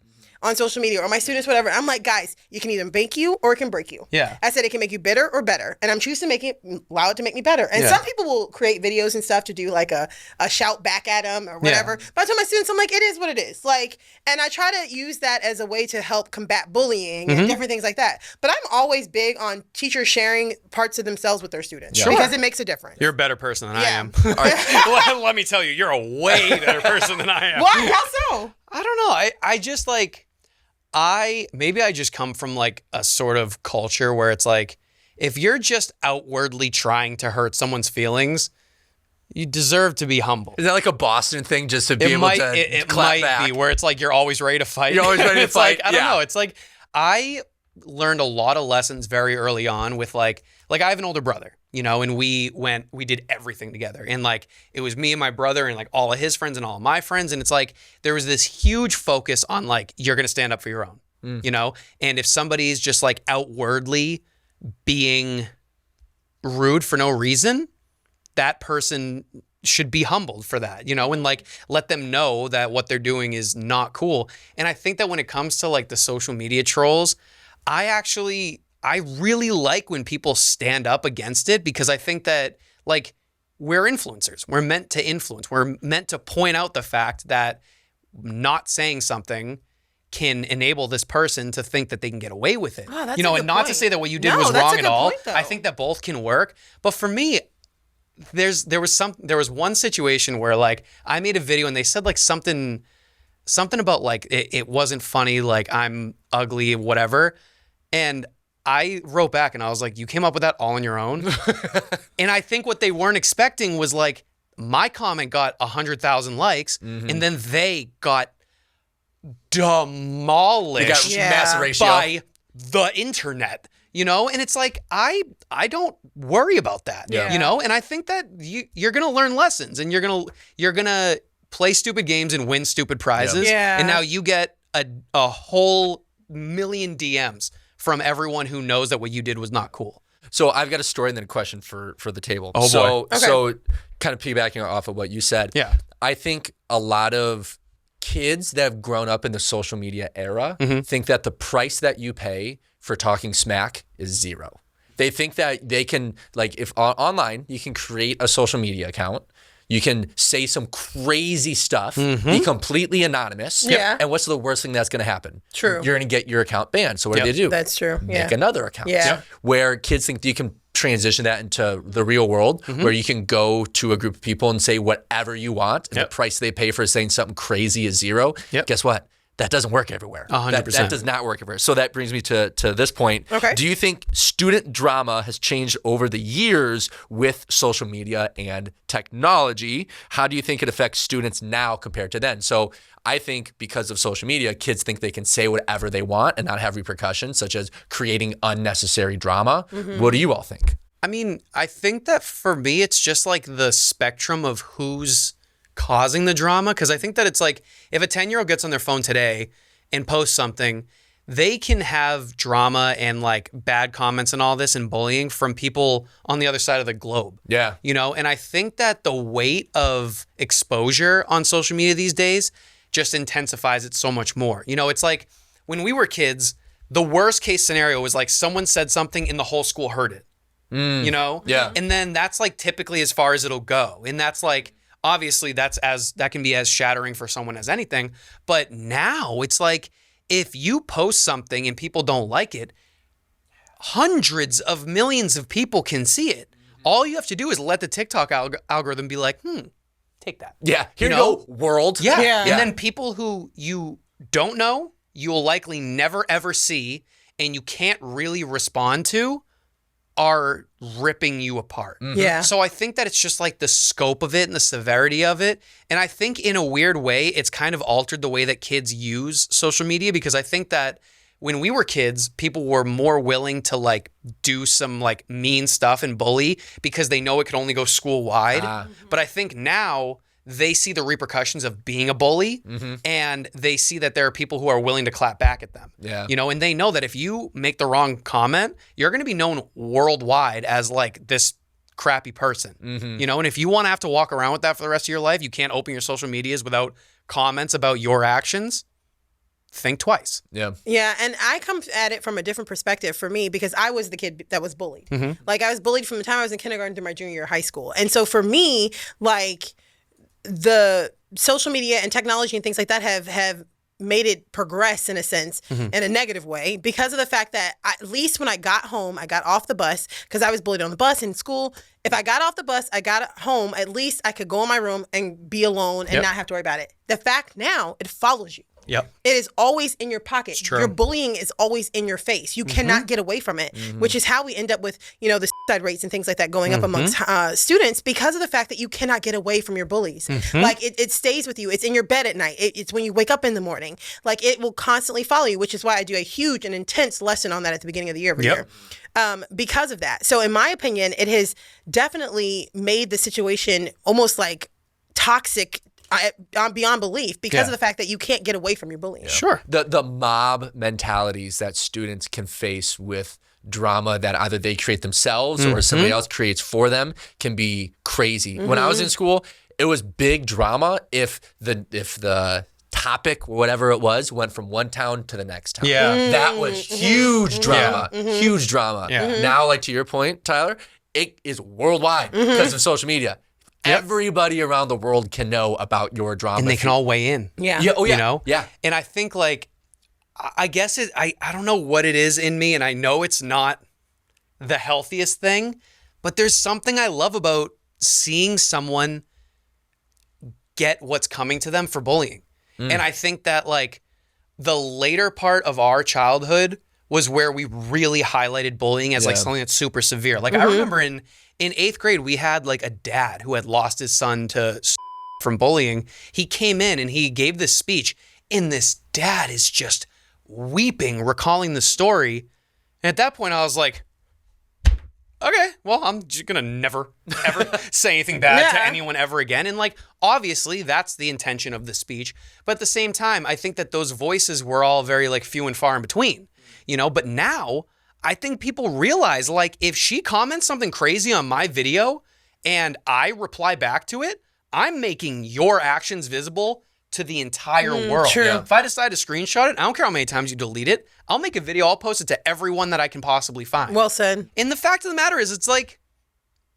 on social media, or my students, whatever. I'm like, guys, you can either make you or it can break you. Yeah. I said it can make you bitter or better. And I'm choosing to allow it to make me better. And some people will create videos and stuff to do like a shout back at them or whatever. But I tell my students, I'm like, it is what it is. Like, and I try to use that as a way to help combat bullying and different things like that. But I'm always big on teachers sharing parts of themselves with their students because it makes a difference. You're a better person than I am. All right. Let me tell you, you're a way better person than I am. Why? How so? I don't know. I just like... maybe I just come from like a sort of culture where it's like, if you're just outwardly trying to hurt someone's feelings, you deserve to be humble. Is that like a Boston thing, just to be able to it clap might back? be where it's like you're always ready to fight. You're always ready to it's fight. Like, I don't know. It's like I learned a lot of lessons very early on with like I have an older brother, you know, and we did everything together. And like, it was me and my brother and like all of his friends and all of my friends. And it's like, there was this huge focus on like, you're going to stand up for your own, you know? And if somebody's just like outwardly being rude for no reason, that person should be humbled for that, you know, and like let them know that what they're doing is not cool. And I think that when it comes to like the social media trolls, I really like when people stand up against it, because I think that like we're influencers. We're meant to influence. We're meant to point out the fact that not saying something can enable this person to think that they can get away with it. Oh, that's you know, a good and not point. to say that what you did No, was that's a wrong good at all. point, though. I think that both can work. But for me, there was one situation where like I made a video and they said like something about like it wasn't funny, like I'm ugly, whatever. And I wrote back and I was like, you came up with that all on your own. And I think what they weren't expecting was like my comment got 100,000 likes and then they got demolished massive ratio by the internet. You know, and it's like, I don't worry about that, you know, and I think that you're going to learn lessons and you're going to play stupid games and win stupid prizes. Yeah. And now you get a whole million DMs from everyone who knows that what you did was not cool. So I've got a story and then a question for the table. Oh, boy. So kind of piggybacking off of what you said. Yeah. I think a lot of kids that have grown up in the social media era think that the price that you pay for talking smack is zero. They think that they can, like, if online, you can create a social media account, you can say some crazy stuff, be completely anonymous. Yeah. And what's the worst thing that's going to happen? True. You're going to get your account banned. So what do they do? That's true. Make another account. Yeah. Where kids think you can transition that into the real world, where you can go to a group of people and say whatever you want, and the price they pay for saying something crazy is zero. Guess what? That doesn't work everywhere. 100%. That does not work everywhere. So that brings me to this point. Okay. Do you think student drama has changed over the years with social media and technology? How do you think it affects students now compared to then? So I think because of social media, kids think they can say whatever they want and not have repercussions, such as creating unnecessary drama. What do you all think? I mean, I think that for me, it's just like the spectrum of who's causing the drama. Because I think that it's like if a 10-year-old gets on their phone today and posts something, they can have drama and like bad comments and all this and bullying from people on the other side of the globe. Yeah. You know, and I think that the weight of exposure on social media these days just intensifies it so much more. You know, it's like when we were kids, the worst case scenario was like someone said something and the whole school heard it. You know? Yeah. And then that's like typically as far as it'll go. And that's like, obviously that can be as shattering for someone as anything. But now it's like, if you post something and people don't like it, hundreds of millions of people can see it. All you have to do is let the TikTok algorithm be like, take that. Yeah. Here you know? go, world. Yeah. And then people who you don't know, you'll likely never ever see, and you can't really respond to, are ripping you apart. Yeah. So I think that it's just like the scope of it and the severity of it. And I think in a weird way, it's kind of altered the way that kids use social media, because I think that when we were kids, people were more willing to like do some like mean stuff and bully because they know it could only go school wide. But I think now they see the repercussions of being a bully, and they see that there are people who are willing to clap back at them. Yeah. You know, and they know that if you make the wrong comment, you're going to be known worldwide as like this crappy person. You know, and if you want to have to walk around with that for the rest of your life, you can't open your social medias without comments about your actions. Think twice. Yeah. Yeah, and I come at it from a different perspective for me, because I was the kid that was bullied. Like, I was bullied from the time I was in kindergarten to my junior year of high school. And so for me, like, the social media and technology and things like that have made it progress in a sense, in a negative way, because of the fact that at least when I got home, I got off the bus, because I was bullied on the bus in school. If I got off the bus, I got home, at least I could go in my room and be alone and not have to worry about it. The fact now, it follows you. Yep. It is always in your pocket. It's true. Your bullying is always in your face. You cannot get away from it, which is how we end up with, you know, the suicide rates and things like that going up amongst students, because of the fact that you cannot get away from your bullies. Like, it stays with you. It's in your bed at night. It's when you wake up in the morning. Like, it will constantly follow you, which is why I do a huge and intense lesson on that at the beginning of the year every year. Because of that. So in my opinion, it has definitely made the situation almost like toxic beyond belief, because of the fact that you can't get away from your bullying. Sure. The mob mentalities that students can face with drama that either they create themselves or somebody else creates for them can be crazy. When I was in school, it was big drama if the topic, whatever it was, went from one town to the next town. Yeah. That was huge drama. Huge drama. Yeah. Now, like to your point, Tyler, it is worldwide because of social media. Everybody around the world can know about your drama. And they can all weigh in. Yeah. Oh, yeah. You know? Yeah. And I think like, I guess I don't know what it is in me, and I know it's not the healthiest thing, but there's something I love about seeing someone get what's coming to them for bullying. And I think that like the later part of our childhood was where we really highlighted bullying as like something that's super severe. Like I remember in 8th grade, we had like a dad who had lost his son to from bullying. He came in and he gave this speech, and this dad is just weeping, recalling the story. And at that point I was like, okay, well, I'm just gonna never, ever say anything bad to anyone ever again. And like, obviously that's the intention of the speech. But at the same time, I think that those voices were all very like few and far in between, you know? But now I think people realize like if she comments something crazy on my video and I reply back to it, I'm making your actions visible to the entire world. True. Yeah. If I decide to screenshot it, I don't care how many times you delete it, I'll make a video, I'll post it to everyone that I can possibly find. Well said. And the fact of the matter is, it's like,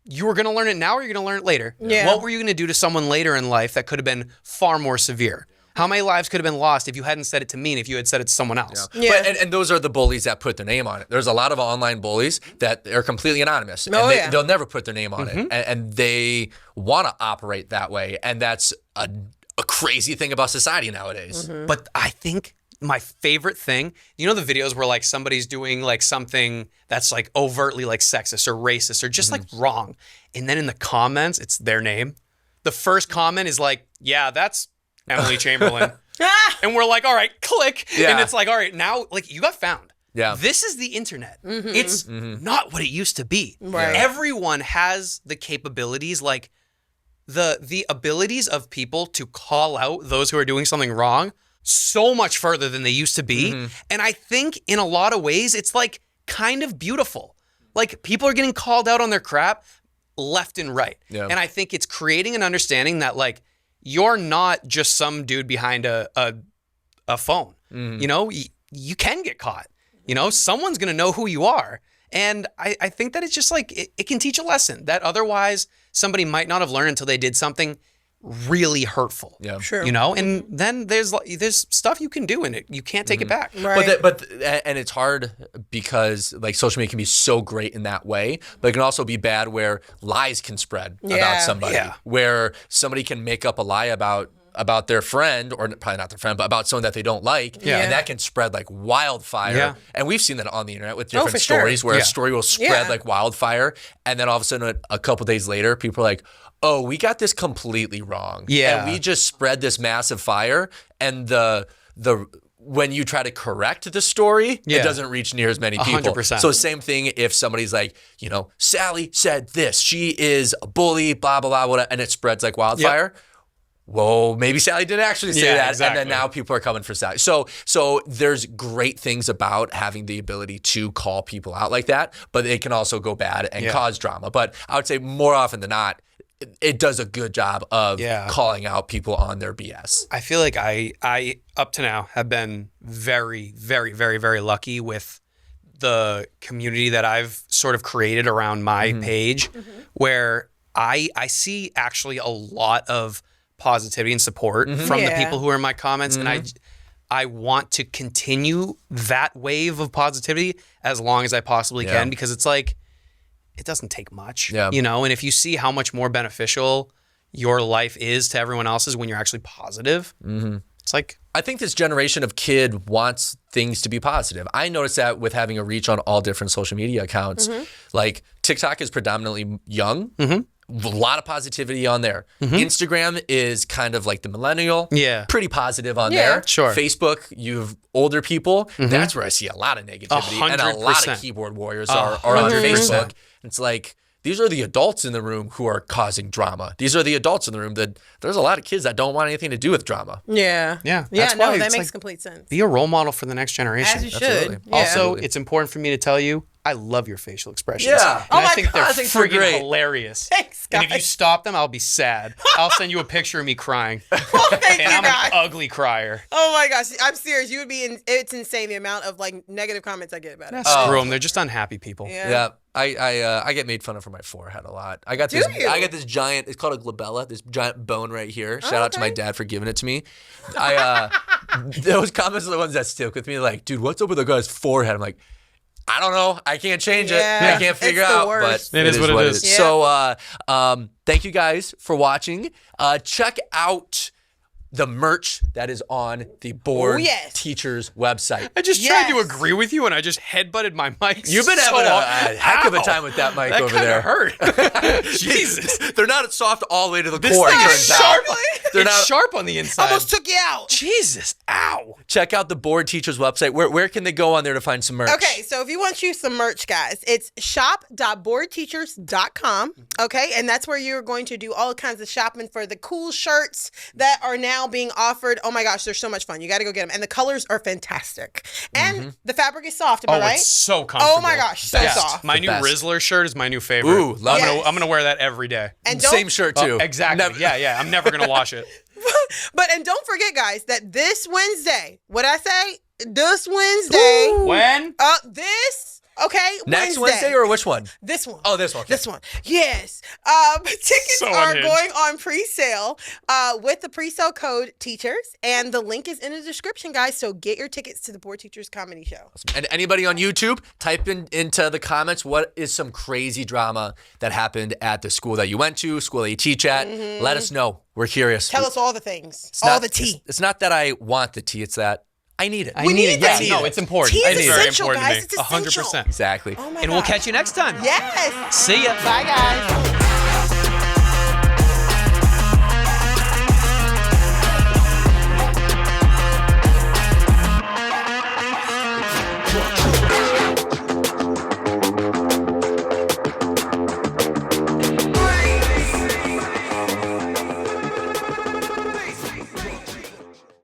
you were going to learn it now or you're going to learn it later. Yeah. What were you going to do to someone later in life that could have been far more severe? How many lives could have been lost if you hadn't said it to me and if you had said it to someone else? Yeah. But, and those are the bullies that put their name on it. There's a lot of online bullies that are completely anonymous. And they'll never put their name on it. And they want to operate that way. And that's a crazy thing about society nowadays. But I think my favorite thing, you know, the videos where like somebody's doing like something that's like overtly like sexist or racist or just like wrong. And then in the comments, it's their name. The first comment is like, yeah, that's Emily Chamberlain. And we're like, all right, click. Yeah. And it's like, all right, now like you got found. Yeah. This is the internet. It's not what it used to be. Right. Everyone has the capabilities, like the abilities of people to call out those who are doing something wrong so much further than they used to be. And I think in a lot of ways, it's like kind of beautiful. Like people are getting called out on their crap left and right. Yeah. And I think it's creating an understanding that like, you're not just some dude behind a phone. You know, you can get caught. You know, someone's going to know who you are. And I think that it's just like, it can teach a lesson that otherwise somebody might not have learned until they did something really hurtful. Yeah. True. You know, and then there's stuff you can do in it. You can't take it back. Right. And it's hard because like social media can be so great in that way, but it can also be bad where lies can spread about somebody. Yeah. Where somebody can make up a lie about their friend, or probably not their friend, but about someone that they don't like. Yeah. And that can spread like wildfire. Yeah. And we've seen that on the internet with different for sure. stories where Yeah. a story will spread like wildfire. And then all of a sudden, a couple days later, people are like, oh, we got this completely wrong. Yeah. And we just spread this massive fire. And when you try to correct the story, it doesn't reach near as many people. 100%. So same thing if somebody's like, you know, Sally said this, she is a bully, blah, blah, blah, whatever, and it spreads like wildfire. Well, maybe Sally didn't actually say that. Exactly. And then now people are coming for Sally. So there's great things about having the ability to call people out like that, but it can also go bad and cause drama. But I would say more often than not, it does a good job of calling out people on their BS. I feel like I up to now have been very, very, very, very lucky with the community that I've sort of created around my page, where I see actually a lot of positivity and support from the people who are in my comments. And I want to continue that wave of positivity as long as I possibly can, because it's like, it doesn't take much, you know? And if you see how much more beneficial your life is to everyone else's when you're actually positive, it's like, I think this generation of kid wants things to be positive. I noticed that with having a reach on all different social media accounts. Like TikTok is predominantly young. A lot of positivity on there. Instagram is kind of like the millennial. Pretty positive on there. Sure. Facebook, you've older people. That's where I see a lot of negativity. And a lot of 100%. keyboard warriors are on 100%. Facebook. It's like, these are the adults in the room who are causing drama. These are the adults in the room that there's a lot of kids that don't want anything to do with drama. Yeah. That's No, why that it's makes like, complete sense. be a role model for the next generation. As you should. Absolutely. Yeah. Also, it's important for me to tell you, I love your facial expressions. Yeah. And Oh I my think they're God, I think they're freaking great. hilarious. Thanks, And if you guys. stop them, I'll be sad. I'll send you a picture of me crying. Thank And you, I'm guys. an ugly crier. Oh my gosh, I'm serious. You would be it's insane the amount of like negative comments I get about it. Screw them. They're just unhappy people. Yeah. Yeah, I get made fun of for my forehead a lot. I got Do this. you? I got this giant. It's called a glabella. This giant bone right here. Shout out to my okay. dad for giving it to me. Those comments are the ones that stick with me. Like, dude, what's up with the guy's forehead? I'm like, I don't know. I can't change it. Yeah. I can't figure It's the out. worst. But It is what it is. Yeah. So, thank you guys for watching. Check out the merch that is on the Board yes. Teachers website. I just tried to Yes. agree with you, and I just headbutted my mic. You've been so having hard. a heck of a Ow. time with that mic That over kinda there. hurt. Jesus. They're not soft all the way to the This core. thing It is turns out. sharp. They're It's not. sharp on the inside. Almost took you out. Jesus. Ow. Check out the Board Teachers website. Where can they go on there to find some merch? Okay, so if you want you some merch, guys, it's shop.boardteachers.com. Okay, and that's where you're going to do all kinds of shopping for the cool shirts that are now being offered. Oh my gosh, they're so much fun. You got to go get them. And the colors are fantastic. And the fabric is soft, am I Oh, right? it's so comfortable. Oh my gosh, so Best. soft. My The new best. Rizzler shirt is my new favorite. Ooh, love Yes. it. I'm gonna wear that every day. And don't, Same shirt too. Exactly. Never- Yeah. I'm never gonna wash it. and don't forget, guys, that this Wednesday, what I say? This Wednesday. When? This, okay, Next Wednesday or which one? this one. Oh, this one. This one. Yes. Tickets So are unhinged. going on pre-sale with the pre-sale code teachers, and the link is in the description, guys. So get your tickets to the Board Teachers Comedy Show. And anybody on YouTube, type into the comments what is some crazy drama that happened at the school that you went to, school that you teach at. Let us know. We're curious. Tell us all the things, It's all not- the tea. It's not that I want the tea. It's that I need it. I need it. that. Yeah, no, it's important. Tea is It's very essential, important guys. to It's me. essential. 100%. Exactly. Oh my And we'll gosh. catch you next time. Yes. See ya. Bye, guys.